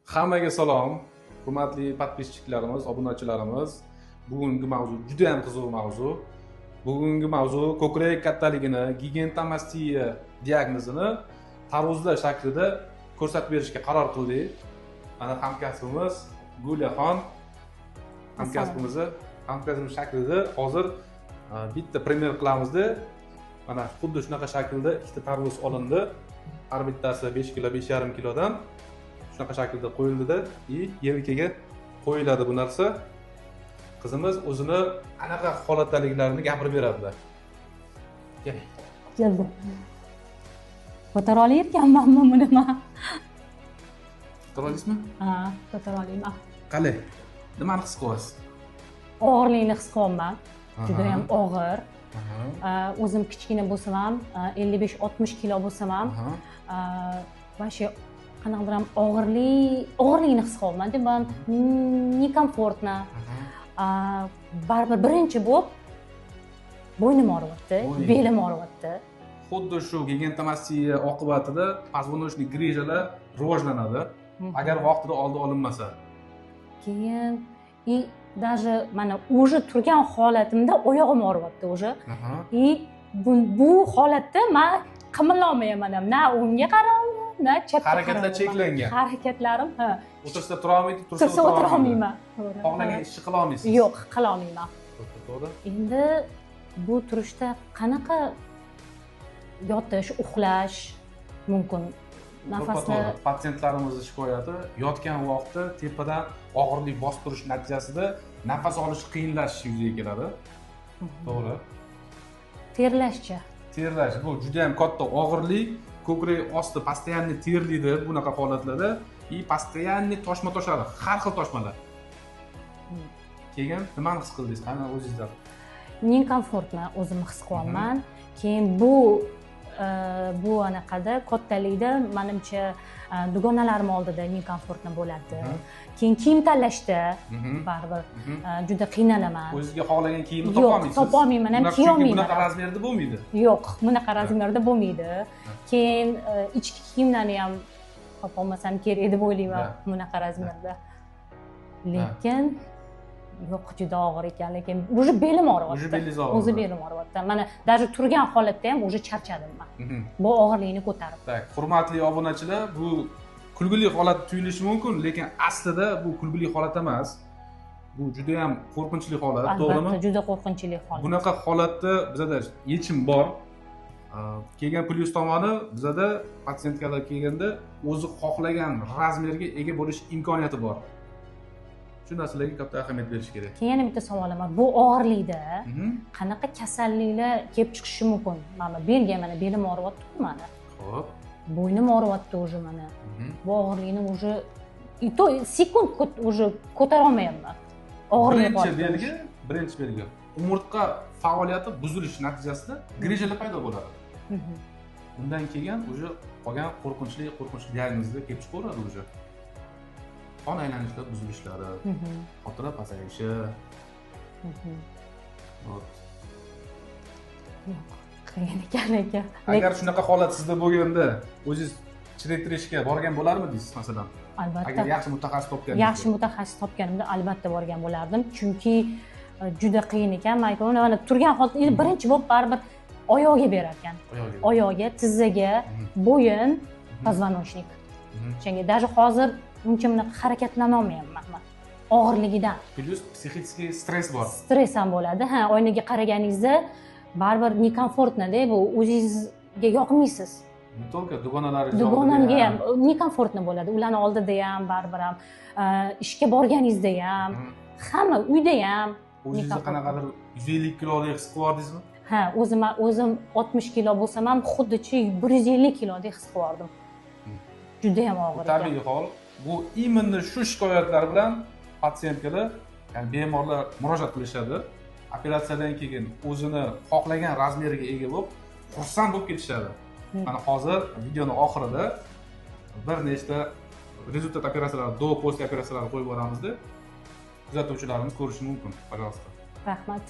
Hammaga salom, hurmatli podpischilarimiz, obunachilarimiz. Bugungi mavzu juda ham qiziq mavzu. Bugungi mavzu ko'krak kattaligini, gigantomastiya diagnozini tarvuzlar shaklida ko'rsatib berishga qaror qildik. Mana hamkasbimiz Gulyaxon hamkasbimiz shaklida hozir bitta premyer qilamizda. Mana xuddi shunaqa shaklda ikkita tarvuz olindi. Har bittasi 5 kilo, 5,5 kilodan shunaqa shaklda qo'yildida, yelkaga qo'yiladi bu narsa. Qizimiz o'zini anaqa holatdaliklarini gapirib beradilar. Keling. Keldim. Ko'tara olayotganmanmi buni men? Ko'tara olasizmi? Ha, ko'tara olaman. Qalay? Nimani his qilyapsiz? Og'irlikni his qilyapman. Juda ham og'ir. O'zim kichkina bo'lsam ham, 55-60 kilo bo'lsam ham, va shu qanaqadir ham og'irlikni his qilyapman. Men nekomfortna. Baribir birinchi bo'lib bo'ynim og'riyapti, belim og'riyapti. Xuddi shu gigantomastiya oqibatida позвоночник grizhalar rivojlanadi, agar vaqtida oldi olinmasa. Keyin даже mana уже turgan holatimda oyog'im og'riyapti уже. Bu holatda men qimirolmayman ham. Na o'ngga qarayman, na chapga qarayman. Harakatlar cheklangan. Harakatlarim, O'tirsa turolmaysiz, tursa o'tirolmayman. Xohlagan ishni qila olmaysiz. Yo'q, qila olmayman. To'g'ri. Endi bu turishda qanaqa yotish, uxlash mumkin? Nafasni patsientlarimizning shikoyati yotgan vaqtda tepadan og'irlik bosib turish natijasida nafas olish qiyinlashishi yuzaga keladi. To'g'ri. Terlashchi. Terlash bu juda ham katta og'irlik, ko'krak osti постоянно terlaydi bunaqa holatlarda, постоянно toshma toshadi, har xil toshmalar. Keyin nimani his qildingiz? Qani o'zingizdan. Inkomfortni o'zim his qilyapman. Keyin bu anaqada kattalikda menimcha dugonalarim oldida inkomfortni bo'ladi. Keyin kiyim tanlashda baribir juda qiynalaman. O'zingizga xohlagan kiyimni topolmaysiz. Yo'q, topolmayman, ham kiy olmayman. Bunaqa razmerda bo'lmaydi. Yo'q, bunaqa razmerda bo'lmaydi. Keyin ichki kiyimlarni ham topolmasam kerak deb o'ylayman bunaqa razmerda. Lekin yo'q, juda og'ir ekan, lekin уже belim og'riyapti. Уже belingiz og'riyapti. O'zi belim og'riyapti. Mana даже turgan holatda ham уже charchadim men. Bu og'irlikni ko'tarib. Tak, hurmatli obunachilar, bu kulgili holat tuyulishi mumkin, lekin aslida bu kulgili holat emas. Bu juda ham qo'rqinchli holat, to'g'rimi? Albatta, juda qo'rqinchli holat. Bunaqa holatda bizda yechim bor. Kelgan plyus tomoni bizda patsientkalar kelganda o'zi xohlagan razmerga ega bo'lish imkoniyati bor. Shu narsalarga katta ahamiyat berish kerak. Keyin yana bitta savolim bor. Bu og'irlikda qanaqa kasalliklar kelib chiqishi mumkin? Mana belga mana belim og'riyapti mana. Xo'p. Bo'ynim og'riyapti уже mana. Bu og'irlikni уже sekund уже ko'tara olmayapman. Og'irlik bor. Birinchi belgi. Umurtqa faoliyati buzilishi natijasida grizhalar paydo bo'ladi. Bundan keyin уже qolgan qo'rqinchli diagnozga kelib chiqaveradi уже. Qon aylanishlar buzilishlari, xotira pasayishi. Qiyin ekan lekin. Agar shunaqa holat sizda bo'lganda, o'zingiz chiritirishga borgan bo'larmidingiz masalan? Albatta. Agar yaxshi mutaxassis topganingizda. Yaxshi mutaxassis topganimda albatta borgan bo'lardim, chunki juda qiyin ekan. Mana turgan holatda birinchi bo'lib baribir oyoqga berar ekan. Oyoqga, tizzaga, bo'yin, позвоночник. Chunki даже hozir uncha bunaqa harakatlana olmayapman men. Og'irligidan. Plus psixik stress bor. Stress ham bo'ladi. Ha, oynaga qaraganingizda baribir nekomfortna-da, bu o'zingizga yoqmaysiz. Ne только dugonalaringiz Dugonamga ham nekomfortna bo'ladi. Ularning oldida ham baribir ham, ishga borganingizda ham, hamma uyda ham. O'zingizni qanaqadir 150 kilodek his qilyapsizmi? Ha, o'zim 60 kilo bo'lsam ham xuddichi 150 kilodek his qilardim. Juda ham og'ir ekan. Tabiiy hol. Bu именно shu shikoyatlar bilan patsientlar, ya'ni bemorlar murojaat qilishadi. Operatsiyadan keyin o'zini xohlagan razmeriga ega bo'lib, xursand bo'lib ketishadi. Mana hozir videoning oxirida bir nechta rezultat operatsiyalar, do-post operatsiyalar qo'yib boramizda, kuzatuvchilarimiz ko'rishi mumkin. Пожалуйста. Rahmat.